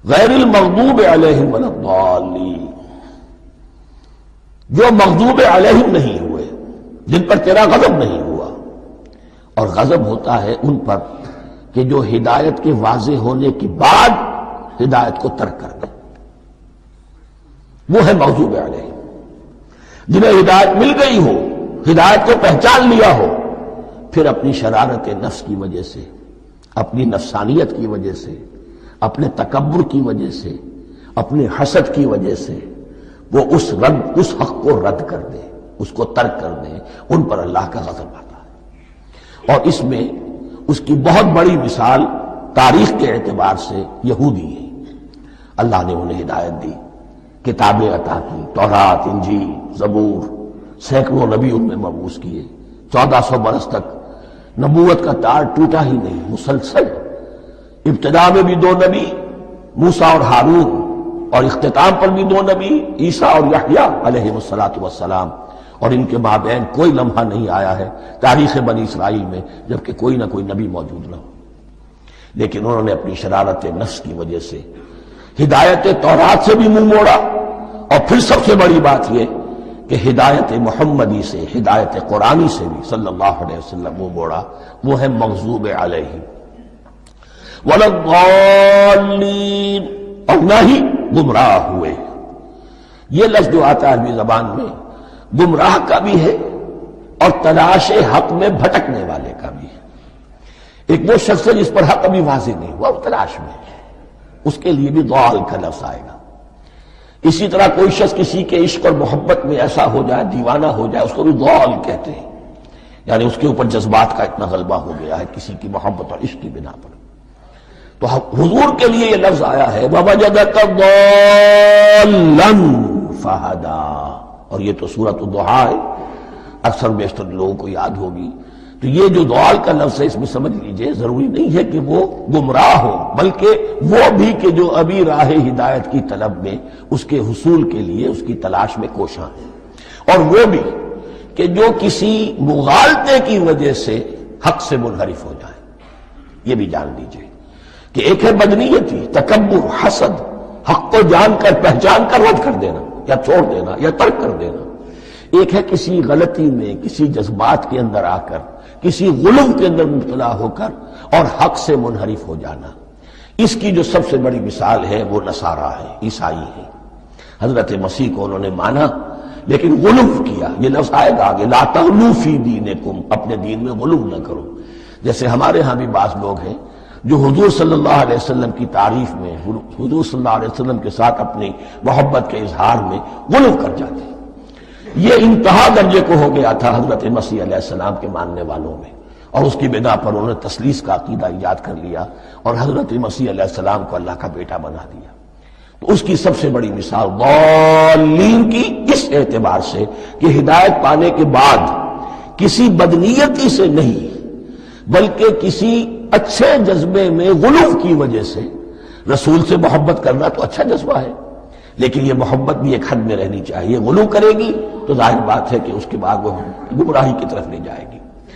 غیر المغضوب علیہم ولا الضالین، جو مغضوب علیہم نہیں ہوئے، جن پر تیرا غضب نہیں ہوا۔ اور غضب ہوتا ہے ان پر کہ جو ہدایت کے واضح ہونے کے بعد ہدایت کو ترک کر دیں، وہ ہے مغضوب علیہم۔ جنہیں ہدایت مل گئی ہو، ہدایت کو پہچان لیا ہو، پھر اپنی شرارت نفس کی وجہ سے، اپنی نفسانیت کی وجہ سے، اپنے تکبر کی وجہ سے، اپنے حسد کی وجہ سے وہ اس حق کو رد کر دے، اس کو ترک کر دے، ان پر اللہ کا غضب آتا ہے۔ اور اس میں اس کی بہت بڑی مثال تاریخ کے اعتبار سے یہودی ہے۔ اللہ نے انہیں ہدایت دی، کتابیں عطا کی، تورات، انجیل، زبور، سینکڑوں نبی ان میں مبعوث کیے، 1400 برس تک نبوت کا تار ٹوٹا ہی نہیں، مسلسل۔ ابتدا میں بھی 2 نبی، موسیٰ اور ہارون، اور اختتام پر بھی 2 نبی، عیسیٰ اور یحییٰ علیہ السلام، اور ان کے مابین کوئی لمحہ نہیں آیا ہے تاریخ بنی اسرائیل میں جبکہ کوئی نہ کوئی نبی موجود نہ ہو۔ لیکن انہوں نے اپنی شرارت نفس کی وجہ سے ہدایت تورات سے بھی منہ موڑا، اور پھر سب سے بڑی بات یہ کہ ہدایت محمدی سے، ہدایت قرآنی سے بھی صلی اللہ علیہ وسلم منہ موڑا، وہ ہے مغضوب علیہم ولا الضالین، اور نہ ہی گمراہ ہوئے۔ یہ لفظ جو آتا ہے عربی زبان میں گمراہ کا بھی ہے اور تلاش حق میں بھٹکنے والے کا بھی ہے۔ ایک وہ شخص ہے جس پر حق ابھی واضح نہیں ہوا، وہ تلاش میں ہے، اس کے لیے بھی ضال کا لفظ آئے گا۔ اسی طرح کوئی شخص کسی کے عشق اور محبت میں ایسا ہو جائے، دیوانہ ہو جائے، اس کو بھی ضال کہتے ہیں، یعنی اس کے اوپر جذبات کا اتنا غلبہ ہو گیا ہے کسی کی محبت اور عشق کی بنا پر۔ تو حضور کے لیے یہ لفظ آیا ہے وَوَجَدَكَ ضَالًّا فَهَدَىٰ، اور یہ تو سورۃ الضحیٰ ہے، اکثر بیشتر لوگوں کو یاد ہوگی۔ تو یہ جو ضال کا لفظ ہے اس میں سمجھ لیجئے ضروری نہیں ہے کہ وہ گمراہ ہو، بلکہ وہ بھی کہ جو ابھی راہ ہدایت کی طلب میں، اس کے حصول کے لیے اس کی تلاش میں کوشاں ہے، اور وہ بھی کہ جو کسی مغالطے کی وجہ سے حق سے منحرف ہو جائے۔ یہ بھی جان لیجئے کہ ایک ہے بدنیتی، تکبر، حسد، حق کو جان کر پہچان کر رد کر دینا یا چھوڑ دینا یا ترک کر دینا، ایک ہے کسی غلطی میں، کسی جذبات کے اندر آ کر، کسی غلو کے اندر مبتلا ہو کر اور حق سے منحرف ہو جانا۔ اس کی جو سب سے بڑی مثال ہے وہ نصارہ ہے، عیسائی ہے۔ حضرت مسیح کو انہوں نے مانا لیکن غلو کیا، یہ لفظ آئے گا آگے، لا تغلو فی دینکم، اپنے دین میں غلو نہ کرو۔ جیسے ہمارے ہاں بھی بعض لوگ ہیں جو حضور صلی اللہ علیہ وسلم کی تعریف میں، حضور صلی اللہ علیہ وسلم کے ساتھ اپنی محبت کے اظہار میں غلو کر جاتے ہیں۔ یہ انتہا درجے کو ہو گیا تھا حضرت مسیح علیہ السلام کے ماننے والوں میں، اور اس کی بنا پر انہوں نے تثلیث کا عقیدہ ایجاد کر لیا اور حضرت مسیح علیہ السلام کو اللہ کا بیٹا بنا دیا۔ تو اس کی سب سے بڑی مثال ضالین کی اس اعتبار سے کہ ہدایت پانے کے بعد کسی بدنیتی سے نہیں بلکہ کسی اچھے جذبے میں غلو کی وجہ سے، رسول سے محبت کرنا تو اچھا جذبہ ہے لیکن یہ محبت بھی ایک حد میں رہنی چاہیے۔ غلو کرے گی تو ظاہر بات ہے کہ اس کے بعد وہ گمراہی کی طرف لے جائے گی۔